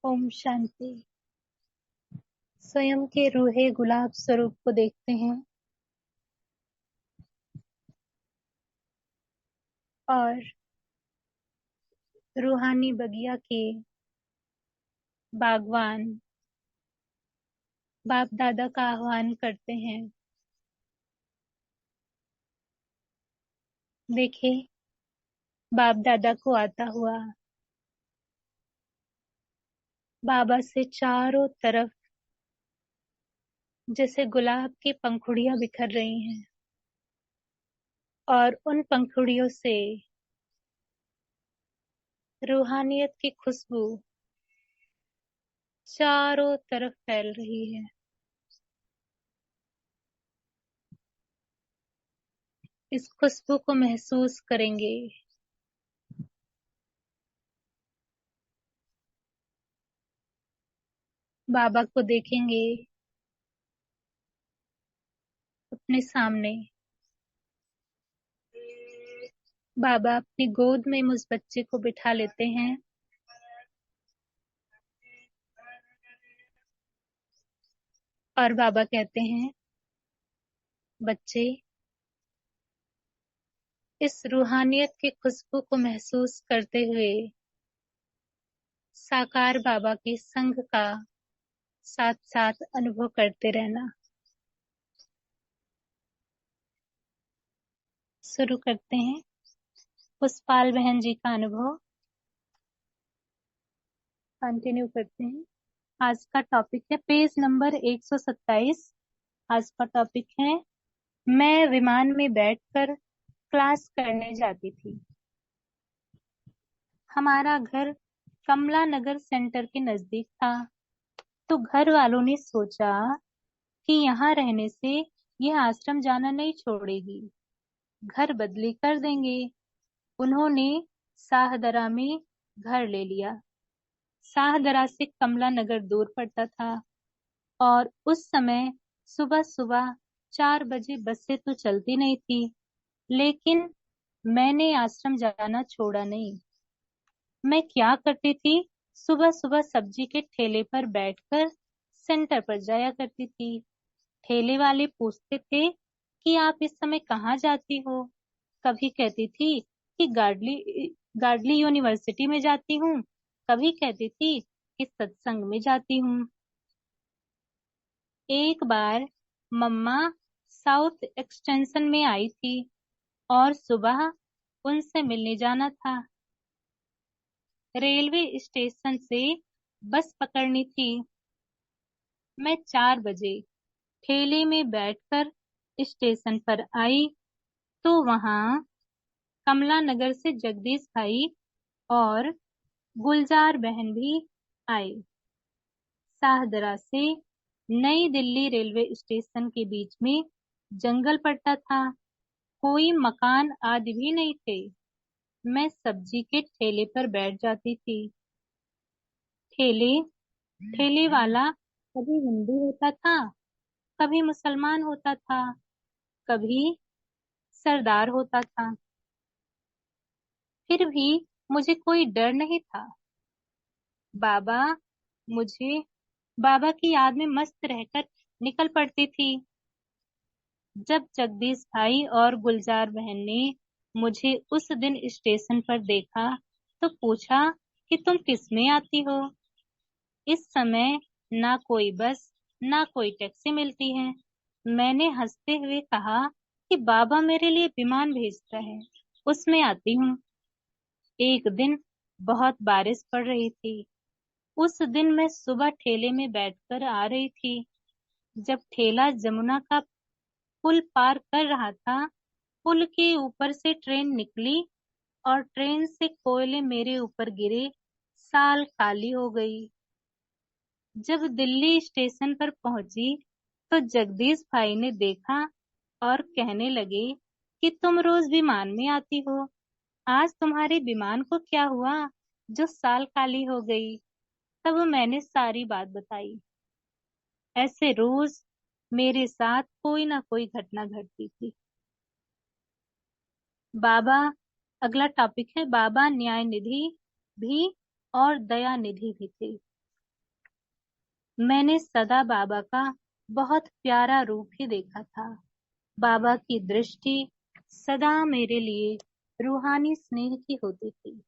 ओम शांति। स्वयं के रूहे गुलाब स्वरूप को देखते हैं और रूहानी बगिया के बागवान बाप दादा का आह्वान करते हैं। देखे बाप दादा को आता हुआ, बाबा से चारों तरफ जैसे गुलाब की पंखुड़ियां बिखर रही हैं और उन पंखुड़ियों से रूहानियत की खुशबू चारों तरफ फैल रही है। इस खुशबू को महसूस करेंगे। बाबा को देखेंगे अपने सामने। बाबा अपनी गोद में उस बच्चे को बिठा लेते हैं और बाबा कहते हैं, बच्चे, इस रूहानियत की खुशबू को महसूस करते हुए साकार बाबा के संग का साथ साथ अनुभव करते रहना। शुरू करते हैं पुष्पाल बहन जी का अनुभव। कंटिन्यू करते हैं। आज का टॉपिक है पेज नंबर 127। आज का टॉपिक है, मैं विमान में बैठकर क्लास करने जाती थी। हमारा घर कमला नगर सेंटर के नजदीक था, तो घर वालों ने सोचा कि यहाँ रहने से यह आश्रम जाना नहीं छोड़ेगी, घर बदली कर देंगे। उन्होंने शाहदरा में घर ले लिया। शाहदरा से कमला नगर दूर पड़ता था और उस समय सुबह सुबह 4 बजे बसें तो चलती नहीं थी, लेकिन मैंने आश्रम जाना छोड़ा नहीं। मैं क्या करती थी, सुबह सुबह सब्जी के ठेले पर बैठकर सेंटर पर जाया करती थी। ठेले वाले पूछते थे कि आप इस समय कहाँ जाती हो। कभी कहती थी कि गाडली यूनिवर्सिटी में जाती हूँ, कभी कहती थी कि सत्संग में जाती हूँ। एक बार मम्मा साउथ एक्सटेंशन में आई थी और सुबह उनसे मिलने जाना था। रेलवे स्टेशन से बस पकड़नी थी। मैं 4 बजे ठेले में बैठकर स्टेशन पर आई, तो वहां कमला नगर से जगदीश भाई और गुलजार बहन भी आई। शाहदरा से नई दिल्ली रेलवे स्टेशन के बीच में जंगल पड़ता था, कोई मकान आदि भी नहीं थे। मैं सब्जी के ठेले पर बैठ जाती थी। ठेले ठेले वाला कभी हिंदू होता था, कभी मुसलमान होता था, कभी सरदार होता था। फिर भी मुझे कोई डर नहीं था। बाबा मुझे बाबा की याद में मस्त रहकर निकल पड़ती थी। जब जगदीश भाई और गुलजार बहन ने मुझे उस दिन स्टेशन पर देखा, तो पूछा कि तुम किस में आती हो। इस समय ना कोई बस ना कोई टैक्सी मिलती है। मैंने हंसते हुए कहा कि बाबा मेरे लिए विमान भेजता है, उसमें आती हूँ। एक दिन बहुत बारिश पड़ रही थी। उस दिन मैं सुबह ठेले में बैठकर आ रही थी। जब ठेला जमुना का पुल पार कर रहा था, पुल के ऊपर से ट्रेन निकली और ट्रेन से कोयले मेरे ऊपर गिरे। साल काली हो गई। जब दिल्ली स्टेशन पर पहुंची, तो जगदीश भाई ने देखा और कहने लगे कि तुम रोज विमान में आती हो, आज तुम्हारे विमान को क्या हुआ जो साल काली हो गई। तब मैंने सारी बात बताई। ऐसे रोज मेरे साथ कोई ना कोई घटना घटती थी। बाबा, अगला टॉपिक है, बाबा न्याय निधि भी और दया निधि भी थे। मैंने सदा बाबा का बहुत प्यारा रूप ही देखा था। बाबा की दृष्टि सदा मेरे लिए रूहानी स्नेह की होती थी।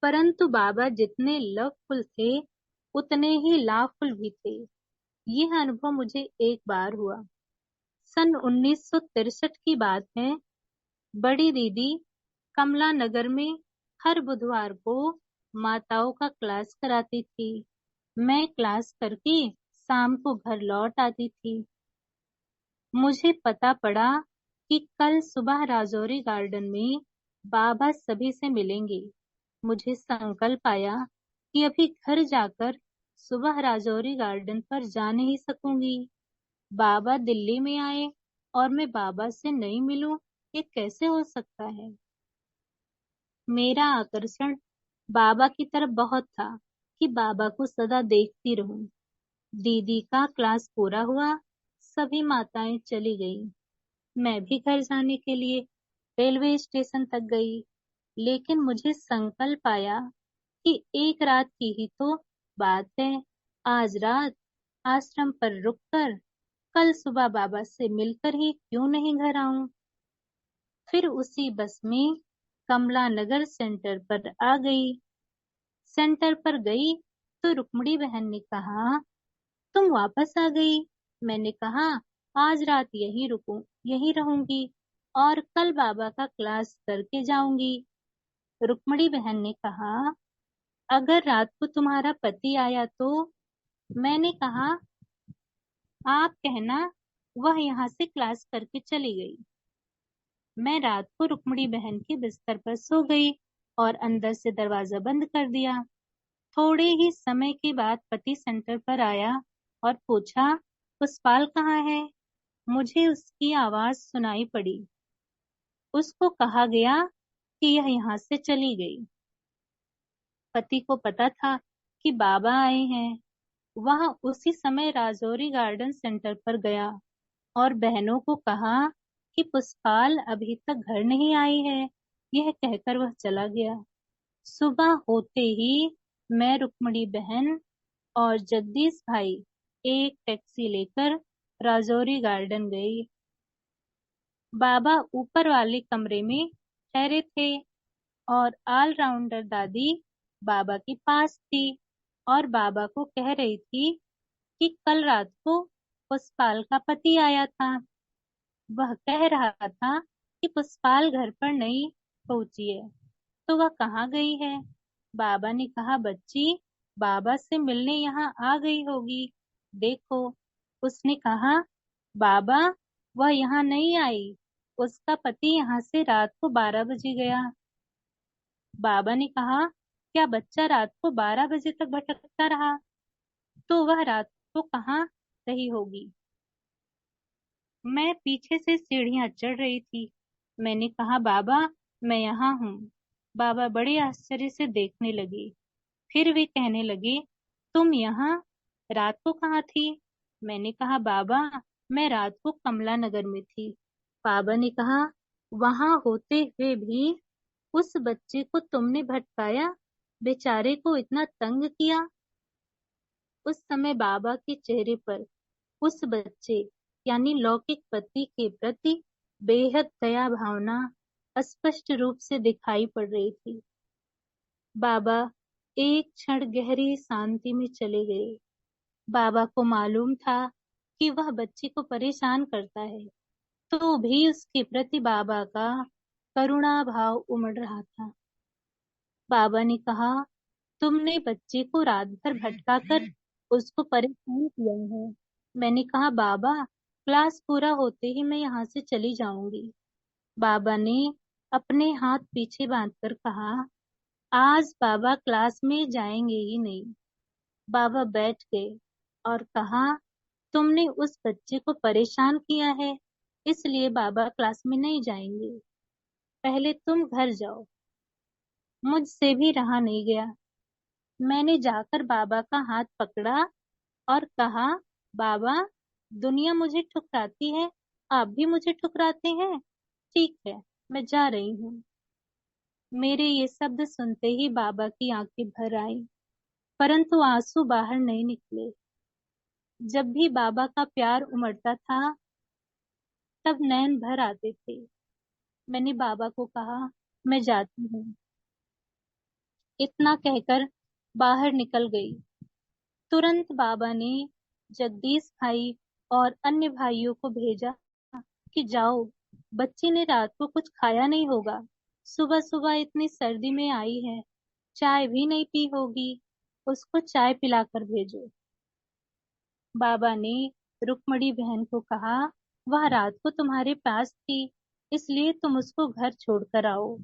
परंतु बाबा जितने लवफुल थे उतने ही लाभफुल भी थे। यह अनुभव मुझे एक बार हुआ। सन 1963 की बात है। बड़ी दीदी कमला नगर में हर बुधवार को माताओं का क्लास कराती थी। मैं क्लास करके शाम को घर लौट आती थी। मुझे पता पड़ा कि कल सुबह राजौरी गार्डन में बाबा सभी से मिलेंगे। मुझे संकल्प आया कि अभी घर जाकर सुबह राजौरी गार्डन पर जा नहीं सकूंगी। बाबा दिल्ली में आए और मैं बाबा से नहीं मिलूं, ये कैसे हो सकता है। मेरा आकर्षण बाबा की तरफ बहुत था कि बाबा को सदा देखती रहूं। दीदी का क्लास पूरा हुआ, सभी माताएं चली गईं। मैं भी घर जाने के लिए रेलवे स्टेशन तक गई, लेकिन मुझे संकल्प आया कि एक रात की ही तो बात है। आज रात आश्रम पर रुककर कल सुबह बाबा से मिलकर ही क्यों नहीं घर आऊं। फिर उसी बस में कमला नगर सेंटर पर आ गई। सेंटर पर गई तो रुक्मणी बहन ने कहा, तुम वापस आ गई। मैंने कहा, आज रात यहीं रहूंगी और कल बाबा का क्लास करके जाऊंगी। रुक्मणी बहन ने कहा, अगर रात को तुम्हारा पति आया तो। मैंने कहा, आप कहना वह यहाँ से क्लास करके चली गई। मैं रात को रुक्मणी बहन के बिस्तर पर सो गई और अंदर से दरवाजा बंद कर दिया। थोड़े ही समय के बाद पति सेंटर पर आया और पूछा, पुष्पाल कहाँ है। मुझे उसकी आवाज सुनाई पड़ी। उसको कहा गया कि यह यहाँ से चली गई। पति को पता था कि बाबा आए हैं। वह उसी समय राजौरी गार्डन सेंटर पर गया और बहनों को कहा कि पुष्पाल अभी तक घर नहीं आई है। यह कहकर वह चला गया। सुबह होते ही मैं, रुक्मणी बहन और जगदीश भाई एक टैक्सी लेकर राजौरी गार्डन गई। बाबा ऊपर वाले कमरे में ठहरे थे और ऑलराउंडर दादी बाबा के पास थी और बाबा को कह रही थी कि कल रात को पुष्पाल का पति आया था। वह कह रहा था कि पुष्पाल घर पर नहीं पहुंची है, तो वह कहाँ गई है। बाबा ने कहा, बच्ची बाबा से मिलने यहाँ आ गई होगी, देखो। उसने कहा, बाबा वह यहाँ नहीं आई, उसका पति यहाँ से रात को 12 बजे गया। बाबा ने कहा, क्या बच्चा रात को 12 बजे तक भटकता रहा, तो वह रात को कहाँ रही होगी। मैं पीछे से सीढ़ियां चढ़ रही थी। मैंने कहा, बाबा मैं यहाँ हूँ। बाबा बड़े आश्चर्य से देखने लगे। फिर वे कहने लगे, तुम यहाँ रात को कहाँ थी। मैंने कहा, बाबा मैं रात को कमला नगर में थी। बाबा ने कहा, वहां होते हुए भी उस बच्चे को तुमने भटकाया, बेचारे को इतना तंग किया। उस समय बाबा के चेहरे पर उस बच्चे यानी लौकिक पति के प्रति बेहद दया भावना स्पष्ट रूप से दिखाई पड़ रही थी। बाबा एक क्षण गहरी शांति में चले गए। बाबा को मालूम था कि वह बच्चे को परेशान करता है, तो भी उसके प्रति बाबा का करुणा भाव उमड़ रहा था। बाबा ने कहा, तुमने बच्चे को रात भर भटका कर उसको परेशान किया है। मैंने कहा, बाबा क्लास पूरा होते ही मैं यहाँ से चली जाऊंगी। बाबा ने अपने हाथ पीछे बांधकर कहा, आज बाबा क्लास में जाएंगे ही नहीं। बाबा बैठ गए और कहा, तुमने उस बच्चे को परेशान किया है, इसलिए बाबा क्लास में नहीं जाएंगे। पहले तुम घर जाओ। मुझसे भी रहा नहीं गया। मैंने जाकर बाबा का हाथ पकड़ा और कहा, बाबा दुनिया मुझे ठुकराती है, आप भी मुझे ठुकराते हैं। ठीक है, मैं जा रही हूँ। मेरे ये शब्द सुनते ही बाबा की आंखें भर आई। परंतु आंसू बाहर नहीं निकले। जब भी बाबा का प्यार उमड़ता था तब नैन भर आते थे। मैंने बाबा को कहा, मैं जाती हूँ। इतना कहकर बाहर निकल गई। तुरंत बाबा ने जगदीश भाई और अन्य भाइयों को भेजा कि जाओ, बच्ची ने रात को कुछ खाया नहीं होगा, सुबह सुबह इतनी सर्दी में आई है, चाय भी नहीं पी होगी, उसको चाय पिलाकर भेजो। बाबा ने रुक्मणी बहन को कहा, वह रात को तुम्हारे पास थी, इसलिए तुम उसको घर छोड़कर आओ।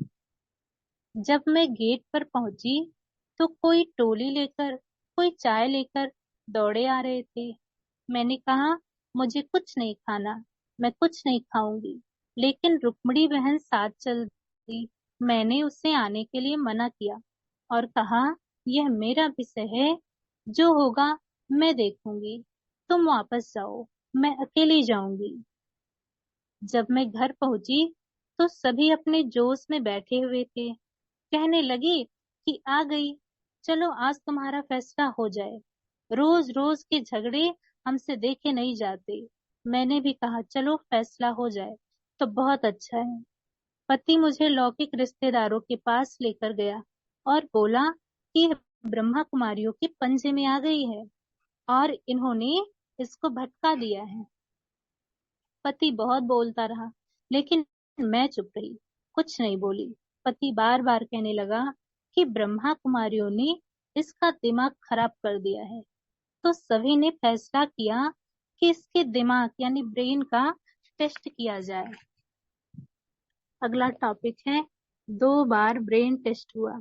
जब मैं गेट पर पहुंची तो कोई टोली लेकर, कोई चाय लेकर दौड़े आ रहे थे। मैंने कहा, मुझे कुछ नहीं खाना, मैं कुछ नहीं खाऊंगी, लेकिन रुक्मणी बहन साथ चल दी। मैंने उससे आने के लिए मना किया और कहा, यह मेरा विषय है, जो होगा मैं देखूंगी, तुम वापस जाओ, मैं अकेली जाऊंगी। जब मैं घर पहुंची तो सभी अपने जोश में बैठे हुए थे। कहने लगी कि आ गई, चलो आज तुम्हारा फैसला हो जाए, रोज रोज के झगड़े हमसे देखे नहीं जाते। मैंने भी कहा, चलो फैसला हो जाए तो बहुत अच्छा है। पति मुझे लौकिक रिश्तेदारों के पास लेकर गया और बोला कि यह ब्रह्मा कुमारियों के पंजे में आ गई है और इन्होंने इसको भटका दिया है। पति बहुत बोलता रहा, लेकिन मैं चुप रही, कुछ नहीं बोली। पति बार बार कहने लगा कि ब्रह्मा कुमारियों ने इसका दिमाग खराब कर दिया है। तो सभी ने फैसला किया कि इसके दिमाग यानी ब्रेन का टेस्ट किया जाए। अगला टॉपिक है, 2 बार ब्रेन टेस्ट हुआ।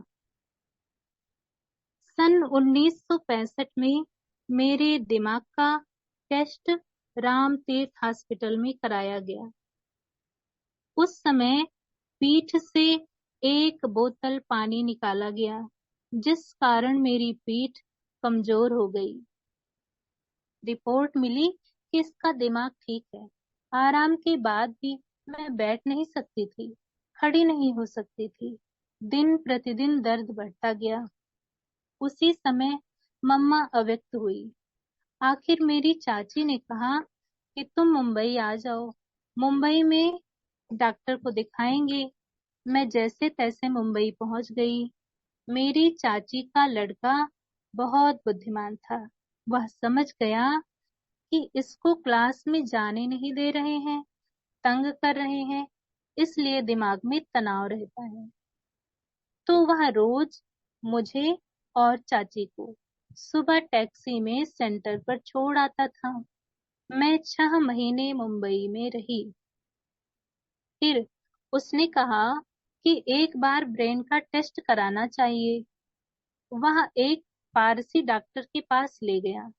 सन 1965 में मेरे दिमाग का टेस्ट राम तीर्थ हॉस्पिटल में कराया गया। उस समय पीठ से 1 बोतल पानी निकाला गया, जिस कारण मेरी पीठ कमजोर हो गई। रिपोर्ट मिली कि इसका दिमाग ठीक है। आराम के बाद भी मैं बैठ नहीं सकती थी, खड़ी नहीं हो सकती थी। दिन प्रतिदिन दर्द बढ़ता गया। उसी समय मम्मा अव्यक्त हुई। आखिर मेरी चाची ने कहा कि तुम मुंबई आ जाओ, मुंबई में डॉक्टर को दिखाएंगे। मैं जैसे तैसे मुंबई पहुंच गई। मेरी चाची का लड़का बहुत बुद्धिमान था। वह समझ गया कि इसको क्लास में जाने नहीं दे रहे हैं, तंग कर रहे हैं, इसलिए दिमाग में तनाव रहता है। तो वह रोज मुझे और चाची को सुबह टैक्सी में सेंटर पर छोड़ आता था। मैं 6 महीने मुंबई में रही। फिर उसने कहा कि एक बार ब्रेन का टेस्ट कराना चाहिए। वह एक पारसी डॉक्टर के पास ले गया।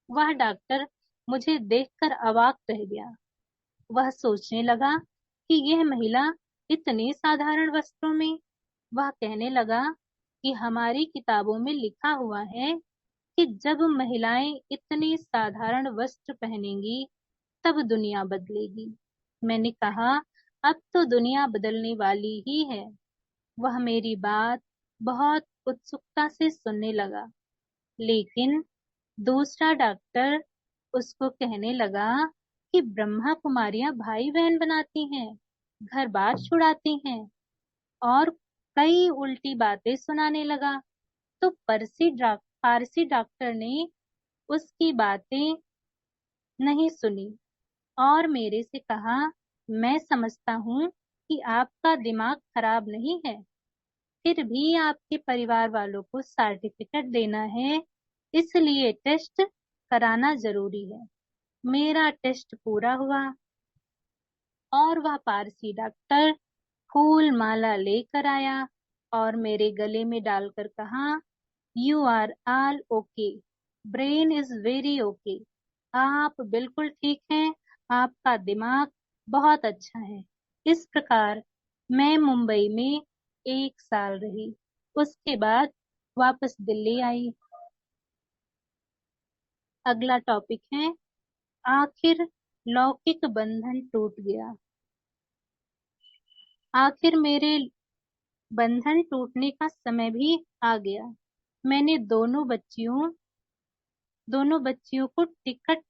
वह डॉक्टर मुझे देखकर अवाक रह गया। वह सोचने लगा कि यह महिला इतने साधारण वस्त्रों में। वह कहने लगा कि हमारी किताबों में लिखा हुआ है कि जब महिलाएं इतने साधारण वस्त्र पहनेंगी तब दुनिया बदलेगी। मैंने कहा, अब तो दुनिया बदलने वाली ही है। वह मेरी बात बहुत उत्सुकता से सुनने लगा, लेकिन दूसरा डॉक्टर उसको कहने लगा कि ब्रह्मा कुमारियां भाई बहन बनाती हैं, घर बार छुड़ाती हैं और कई उल्टी बातें सुनाने लगा। तो फारसी डॉक्टर ने उसकी बातें नहीं सुनी और मेरे से कहा, मैं समझता हूँ कि आपका दिमाग खराब नहीं है, फिर भी आपके परिवार वालों को सर्टिफिकेट देना है, इसलिए टेस्ट कराना जरूरी है। मेरा टेस्ट पूरा हुआ और वह पारसी डॉक्टर फूल माला लेकर आया और मेरे गले में डालकर कहा, you are all okay, brain is very okay. आप बिल्कुल ठीक हैं, आपका दिमाग बहुत अच्छा है। इस प्रकार मैं मुंबई में 1 साल रही। उसके बाद वापस दिल्ली आई। अगला टॉपिक है, आखिर लौकिक बंधन टूट गया। आखिर मेरे बंधन टूटने का समय भी आ गया। मैंने दोनों बच्चियों को टिकट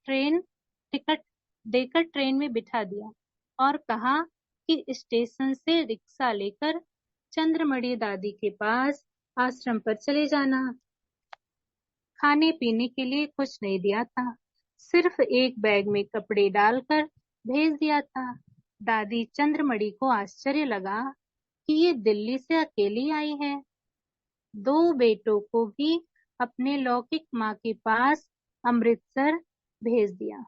देकर ट्रेन में बिठा दिया और कहा कि स्टेशन से रिक्शा लेकर चंद्रमणि दादी के पास आश्रम पर चले जाना। खाने पीने के लिए कुछ नहीं दिया था, सिर्फ एक बैग में कपड़े डालकर भेज दिया था। दादी चंद्रमणि को आश्चर्य लगा कि ये दिल्ली से अकेली आई है। दो बेटों को भी अपने लौकिक माँ के पास अमृतसर भेज दिया।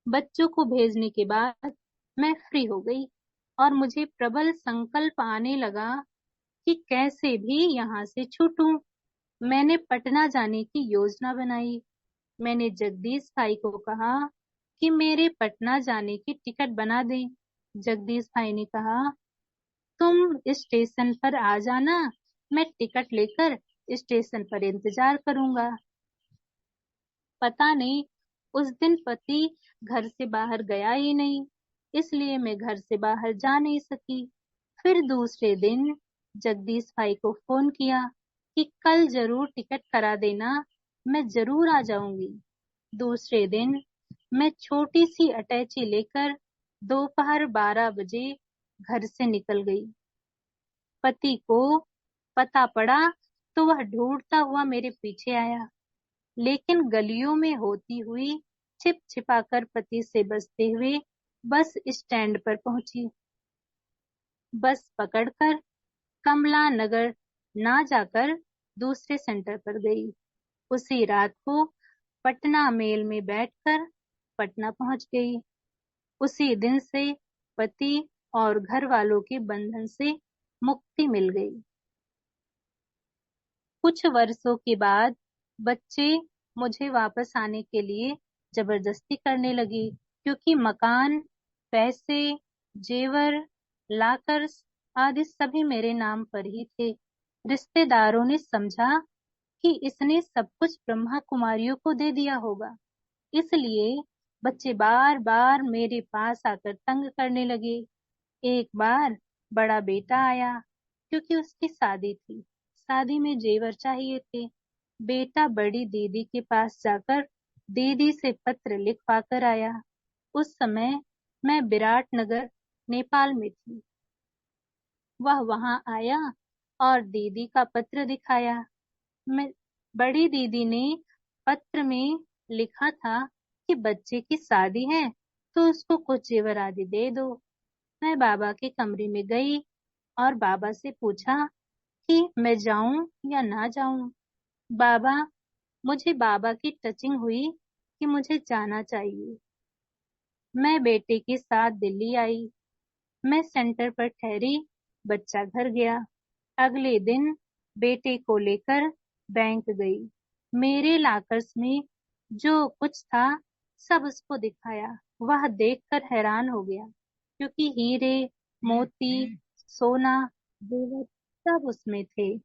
बच्चों को भेजने के बाद मैं फ्री हो गई और मुझे प्रबल संकल्प आने लगा कि कैसे भी यहाँ से छूटूं। मैंने पटना जाने की योजना बनाई। मैंने जगदीश भाई को कहा कि मेरे पटना जाने की टिकट बना दें। जगदीश भाई ने कहा, तुम स्टेशन पर आ जाना, मैं टिकट लेकर स्टेशन पर इंतजार करूंगा। पता नहीं उस दिन पति घर से बाहर गया ही नहीं, इसलिए मैं घर से बाहर जा नहीं सकी। फिर दूसरे दिन जगदीश भाई को फोन किया कि कल जरूर टिकट करा देना, मैं जरूर आ जाऊंगी। दूसरे दिन मैं छोटी सी अटैची लेकर दोपहर 12 बजे घर से निकल गई। पति को पता पड़ा तो वह ढूंढता हुआ मेरे पीछे आया, लेकिन गलियों में होती हुई छिप छिपाकर पति से बचते हुए बस स्टैंड पर पहुंची। बस पकड़कर कमला नगर ना जाकर दूसरे सेंटर पर गई। उसी रात को पटना मेल में बैठकर पटना पहुंच गई। उसी दिन से पति और घर वालों के बंधन से मुक्ति मिल गई। कुछ वर्षों के बाद बच्चे मुझे वापस आने के लिए जबरदस्ती करने लगी, क्योंकि मकान, पैसे, जेवर, लाकर्स आदि सभी मेरे नाम पर ही थे। रिश्तेदारों ने समझा कि इसने सब कुछ ब्रह्मा कुमारियों को दे दिया होगा, इसलिए बच्चे बार बार मेरे पास आकर तंग करने लगे। एक बार बड़ा बेटा आया, क्योंकि उसकी शादी थी। शादी में जेवर चाहिए थे। बेटा बड़ी दीदी के पास जाकर दीदी से पत्र लिखवा कर आया। उस समय मैं विराटनगर नेपाल में थी। वह वहां आया और दीदी का पत्र दिखाया। मैं बड़ी दीदी ने पत्र में लिखा था कि बच्चे की शादी है तो उसको कुछ जेवर आदि दे दो। मैं बाबा के कमरे में गई और बाबा से पूछा कि मैं जाऊं या ना जाऊं। बाबा मुझे बाबा की टचिंग हुई कि मुझे जाना चाहिए। मैं बेटे के साथ दिल्ली आई। मैं सेंटर पर ठहरी, बच्चा घर गया। अगले दिन बेटे को लेकर बैंक गई। मेरे लॉकर्स में जो कुछ था सब उसको दिखाया। वह देखकर हैरान हो गया, क्योंकि हीरे, मोती, सोना, जेवर सब उसमें थे।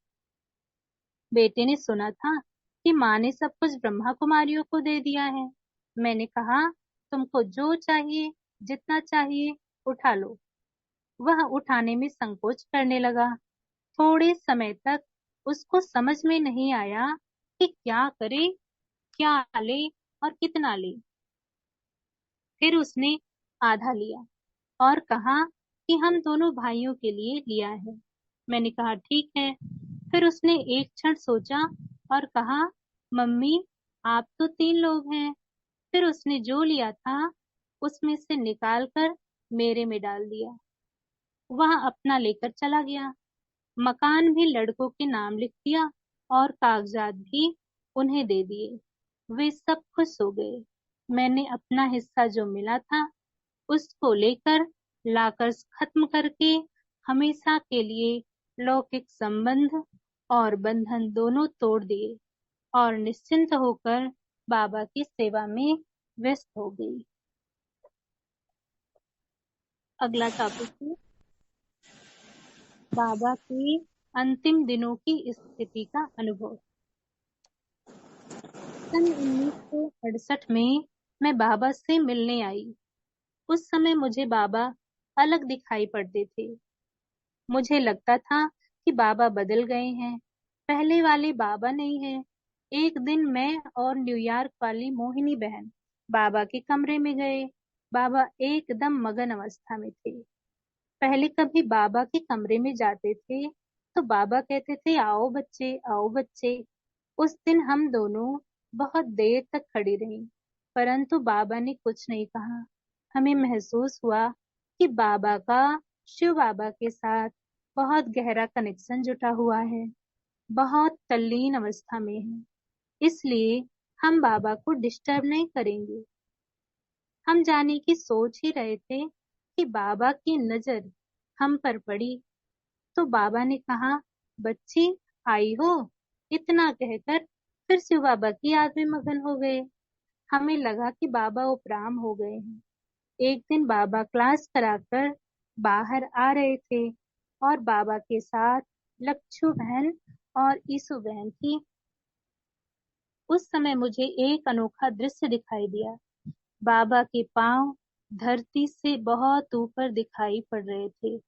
बेटे ने सुना था कि माँ ने सब कुछ ब्रह्मा कुमारियों को दे दिया है। मैंने कहा, तुमको जो चाहिए, जितना चाहिए, उठा लो। वह उठाने में संकोच करने लगा। थोड़े समय तक उसको समझ में नहीं आया कि क्या करे, क्या ले और कितना ले। फिर उसने आधा लिया और कहा कि हम दोनों भाइयों के लिए लिया है। मैंने कहा ठीक है। फिर उसने एक क्षण सोचा और कहा, मम्मी आप तो 3 लोग हैं। फिर उसने जो लिया था उसमें से निकाल कर मेरे में डाल दिया। वह अपना लेकर चला गया। मकान भी लड़कों के नाम लिख दिया और कागजात भी उन्हें दे दिए। वे सब खुश हो गए। मैंने अपना हिस्सा जो मिला था उसको लेकर लाकर्स खत्म करके हमेशा के लिए लौकिक संबंध और बंधन दोनों तोड़ दिए और निश्चिंत होकर बाबा की सेवा में व्यस्त हो गई। अगला टॉपिक है बाबा के अंतिम दिनों की स्थिति का अनुभव। सन 1968 में मैं बाबा से मिलने आई। उस समय मुझे बाबा अलग दिखाई पड़ते थे। मुझे लगता था कि बाबा बदल गए हैं। पहले वाले बाबा नहीं है। एक दिन मैं और न्यूयॉर्क वाली मोहिनी बहन बाबा के कमरे में गए। बाबा एकदम मगन अवस्था में थे। पहले कभी बाबा के कमरे में जाते थे तो बाबा कहते थे, आओ बच्चे, आओ बच्चे। उस दिन हम दोनों बहुत देर तक खड़ी रहीं, परंतु बाबा ने कुछ नहीं कहा। हमें महसूस हुआ कि बाबा का शिव बाबा के साथ बहुत गहरा कनेक्शन जुटा हुआ है, बहुत तल्लीन अवस्था में है। इसलिए हम बाबा को डिस्टर्ब नहीं करेंगे। हम जाने की सोच ही रहे थे कि बाबा की नजर हम पर पड़ी, तो बाबा ने कहा, बच्ची आई हो। इतना कहकर फिर शिव बाबा की याद में मगन हो गए। हमें लगा कि बाबा उपराम हो गए हैं। एक दिन बाबा क्लास कराकर बाहर आ रहे थे और बाबा के साथ लक्षु बहन और ईसु बहन थी। उस समय मुझे एक अनोखा दृश्य दिखाई दिया। बाबा के पांव धरती से बहुत ऊपर दिखाई पड़ रहे थे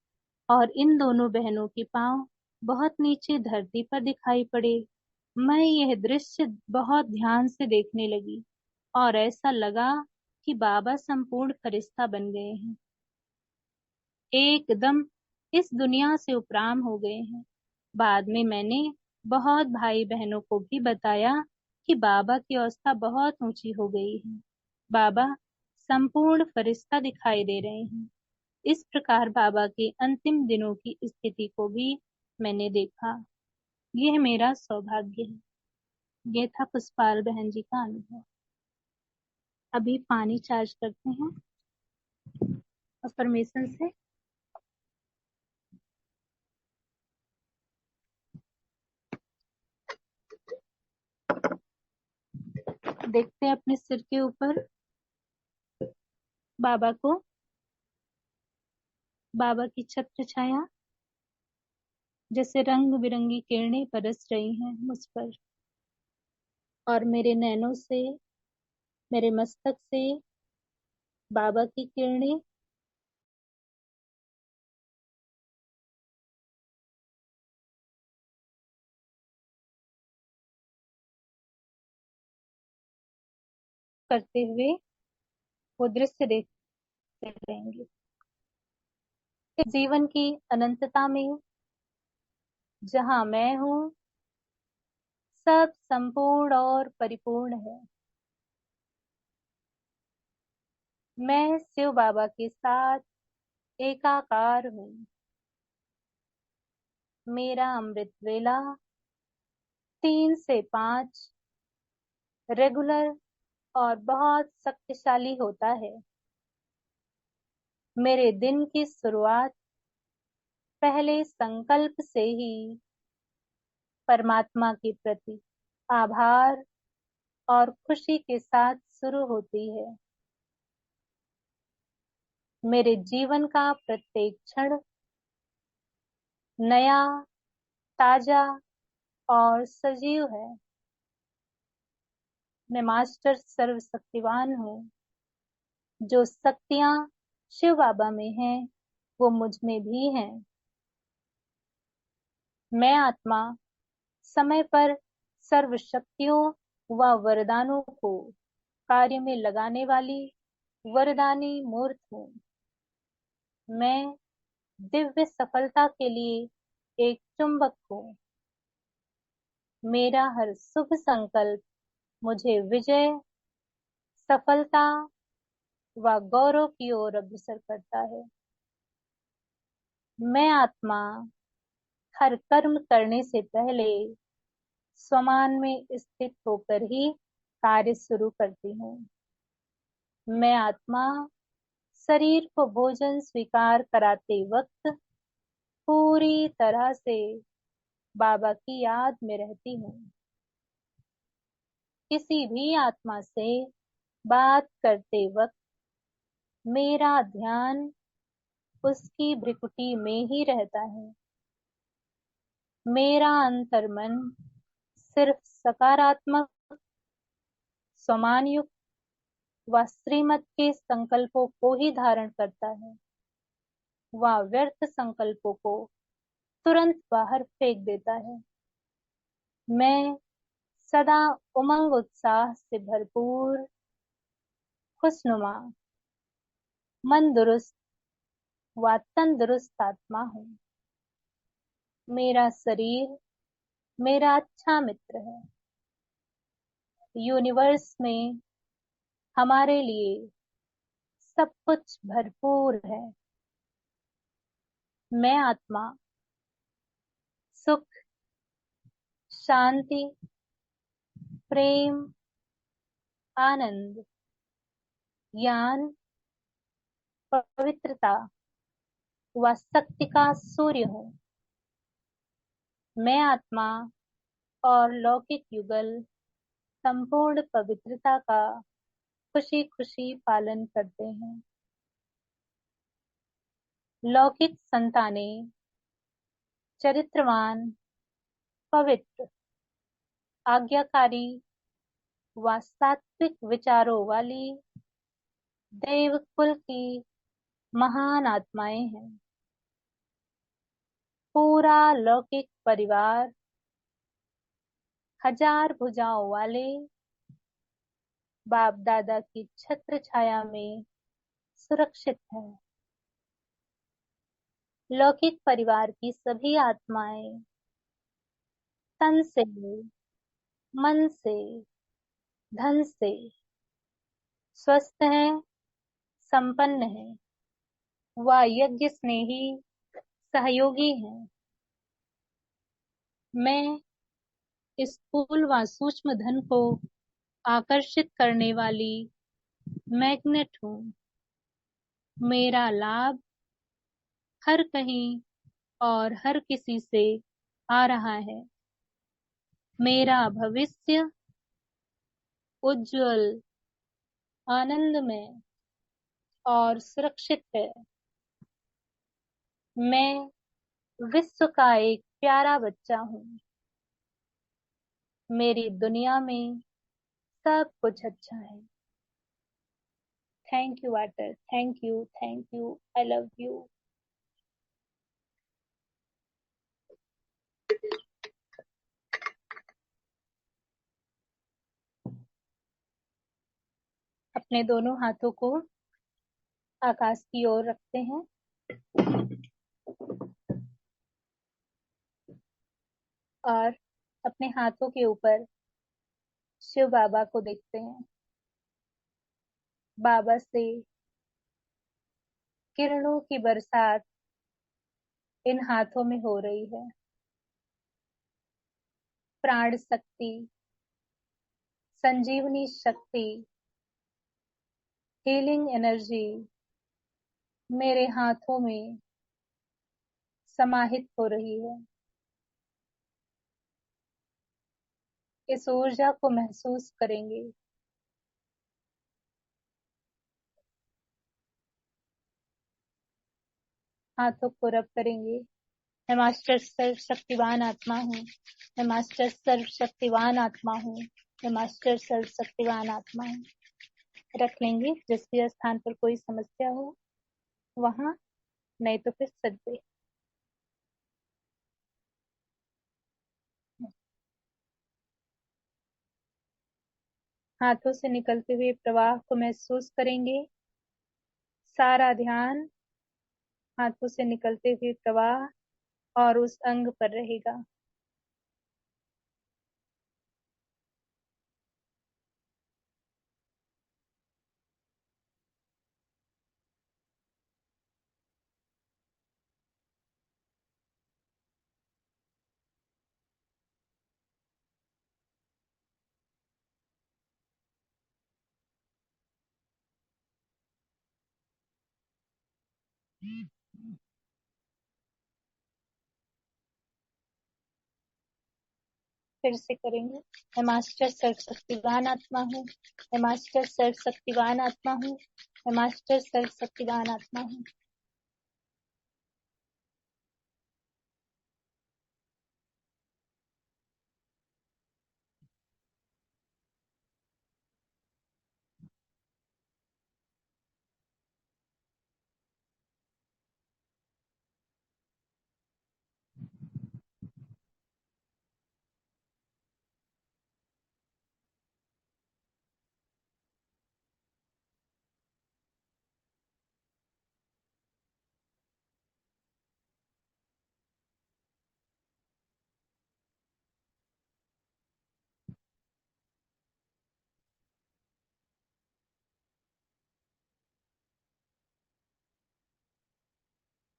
और इन दोनों बहनों के पांव बहुत नीचे धरती पर दिखाई पड़े। मैं यह दृश्य बहुत ध्यान से देखने लगी और ऐसा लगा कि बाबा संपूर्ण फरिश्ता बन गए हैं, एकदम इस दुनिया से उपराम हो गए हैं। बाद में मैंने बहुत भाई बहनों को भी बताया कि बाबा की अवस्था बहुत ऊंची हो गई है। बाबा संपूर्ण फरिश्ता दिखाई दे रहे हैं। इस प्रकार बाबा के अंतिम दिनों की स्थिति को भी मैंने देखा। यह मेरा सौभाग्य है। यह था पुष्पाल बहन जी का अनुभव। अभी पानी चार्ज करते हैं और परमिशन से। देखते हैं अपने सिर के ऊपर बाबा को, बाबा की छत्र छाया जैसे रंग बिरंगी किरणें बरस रही हैं मुझ पर, और मेरे नैनों से, मेरे मस्तक से बाबा की किरणें करते हुए वो दृश्य देखते रहेंगे। इस जीवन की अनंतता में जहां मैं हूँ, सब संपूर्ण और परिपूर्ण है। मैं शिव बाबा के साथ एकाकार हूँ। मेरा अमृत वेला 3 से 5 रेगुलर और बहुत शक्तिशाली होता है। मेरे दिन की शुरुआत पहले संकल्प से ही परमात्मा के प्रति आभार और खुशी के साथ शुरू होती है। मेरे जीवन का प्रत्येक क्षण नया, ताजा और सजीव है। मैं मास्टर सर्वशक्तिवान हूँ। जो शक्तियाँ शिव बाबा में हैं, वो मुझ में भी हैं। मैं आत्मा समय पर सर्व शक्तियों व वरदानों को कार्य में लगाने वाली वरदानी मूर्त हूँ। मैं दिव्य सफलता के लिए एक चुंबक हूँ। मेरा हर शुभ संकल्प मुझे विजय, सफलता व गौरव की ओर अग्रसर करता है। मैं आत्मा हर कर्म करने से पहले स्वमान में स्थित होकर ही कार्य शुरू करती हूँ। मैं आत्मा शरीर को भोजन स्वीकार कराते वक्त पूरी तरह से बाबा की याद में रहती हूँ। किसी भी आत्मा से बात करते वक्त मेरा ध्यान उसकी भ्रिकुटी में ही रहता है। मेरा अंतर्मन सिर्फ सकारात्मक, सम्मानयुक्त व श्रीमत के संकल्पों को ही धारण करता है। वह व्यर्थ संकल्पों को तुरंत बाहर फेंक देता है। मैं सदा उमंग उत्साह से भरपूर, खुशनुमा, मन दुरुस्त व तंदुरुस्त आत्मा हूँ। मेरा शरीर मेरा अच्छा मित्र है। यूनिवर्स में हमारे लिए सब कुछ भरपूर है। मैं आत्मा सुख, शांति, प्रेम, आनंद, ज्ञान, पवित्रता व शक्ति का सूर्य हूँ। मैं आत्मा और लौकिक युगल संपूर्ण पवित्रता का खुशी खुशी पालन करते हैं। लौकिक संतानें चरित्रवान, पवित्र, आज्ञाकारी व सात्विक विचारों वाली देव कुल की महान आत्माएं हैं। पूरा लौकिक परिवार हजार भुजाओं वाले बाप दादा की छत्र छाया में सुरक्षित है। लौकिक परिवार की सभी आत्माएं तन से, मन से, धन से स्वस्थ है, संपन्न है व यज्ञ स्नेही सहयोगी हैं। मैं स्थूल व सूक्ष्म धन को आकर्षित करने वाली मैग्नेट हूँ। मेरा लाभ हर कहीं और हर किसी से आ रहा है। मेरा भविष्य उज्जवल, आनंदमय और सुरक्षित है। मैं विश्व का एक प्यारा बच्चा हूँ। मेरी दुनिया में सब कुछ अच्छा है। Thank you water, thank you, I love you. अपने दोनों हाथों को आकाश की ओर रखते हैं और अपने हाथों के ऊपर शिव बाबा को देखते हैं। बाबा से किरणों की बरसात इन हाथों में हो रही है। प्राण शक्ति, संजीवनी शक्ति, हीलिंग एनर्जी मेरे हाथों में समाहित हो रही है। इस ऊर्जा को महसूस करेंगे। हाथों को रब करेंगे। मैं मास्टर सर्वशक्तिवान आत्मा हूँ। मैं मास्टर सर्वशक्तिवान आत्मा हूँ। मैं मास्टर सर्वशक्तिवान आत्मा हूँ। रख लेंगे। जिस भी स्थान पर कोई समस्या हो वहां, नहीं तो फिर सज्जे। हाथों से निकलते हुए प्रवाह को महसूस करेंगे। सारा ध्यान हाथों से निकलते हुए प्रवाह और उस अंग पर रहेगा। फिर से करेंगे। मैं मास्टर सर्वशक्तिवान आत्मा हूँ। मैं मास्टर सर्वशक्तिवान आत्मा हूँ। मैं मास्टर सर्वशक्तिवान आत्मा हूँ।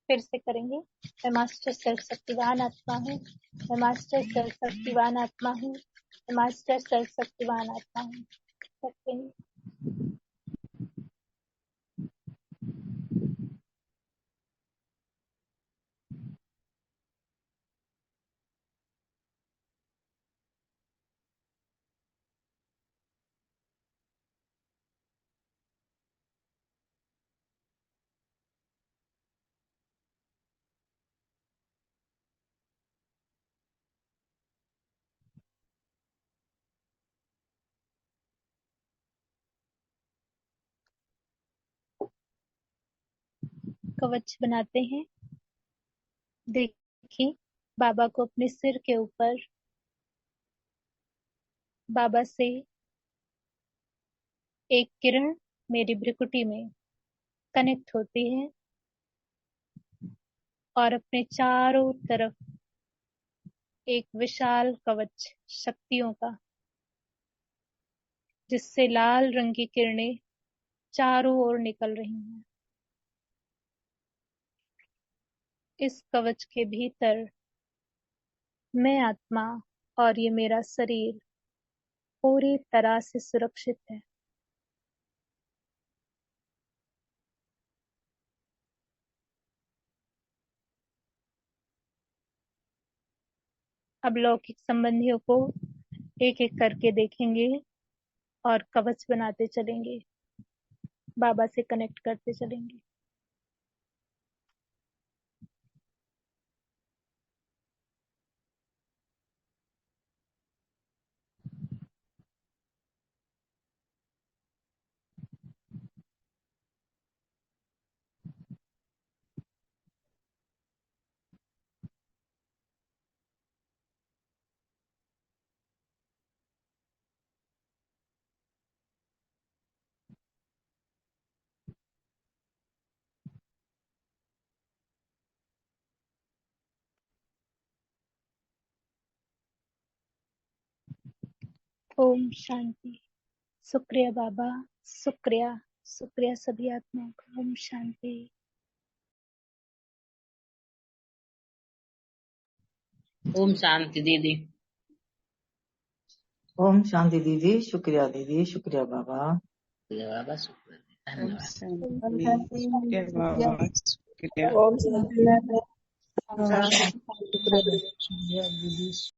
फिर से करेंगे। मैं मास्टर सर्वशक्तिवान आत्मा हूँ। मैं मास्टर सर्वशक्तिवान आत्मा हूँ। मैं मास्टर सर्वशक्तिवान आत्मा हूँ। करते हैं। कवच बनाते हैं। देखिए, बाबा को अपने सिर के ऊपर, बाबा से एक किरण मेरी भ्रुकुटी में कनेक्ट होती है और अपने चारों तरफ एक विशाल कवच शक्तियों का, जिससे लाल रंग की किरणें चारों ओर निकल रही हैं। इस कवच के भीतर मैं आत्मा और ये मेरा शरीर पूरी तरह से सुरक्षित है। अब लौकिक संबंधियों को एक एक करके देखेंगे और कवच बनाते चलेंगे, बाबा से कनेक्ट करते चलेंगे। ओम शांति। शुक्रिया बाबा, शुक्रिया, शुक्रिया सभी आत्माओं का। ओम शांति। ओम शांति दीदी। ओम शांति दीदी। शुक्रिया दीदी, शुक्रिया बाबा। बाबा शुक्रिया, ओम धन्यवाद। शांति। शुक्रिया बाबा, शुक्रिया। ओम शांति। शुक्रिया दीदी।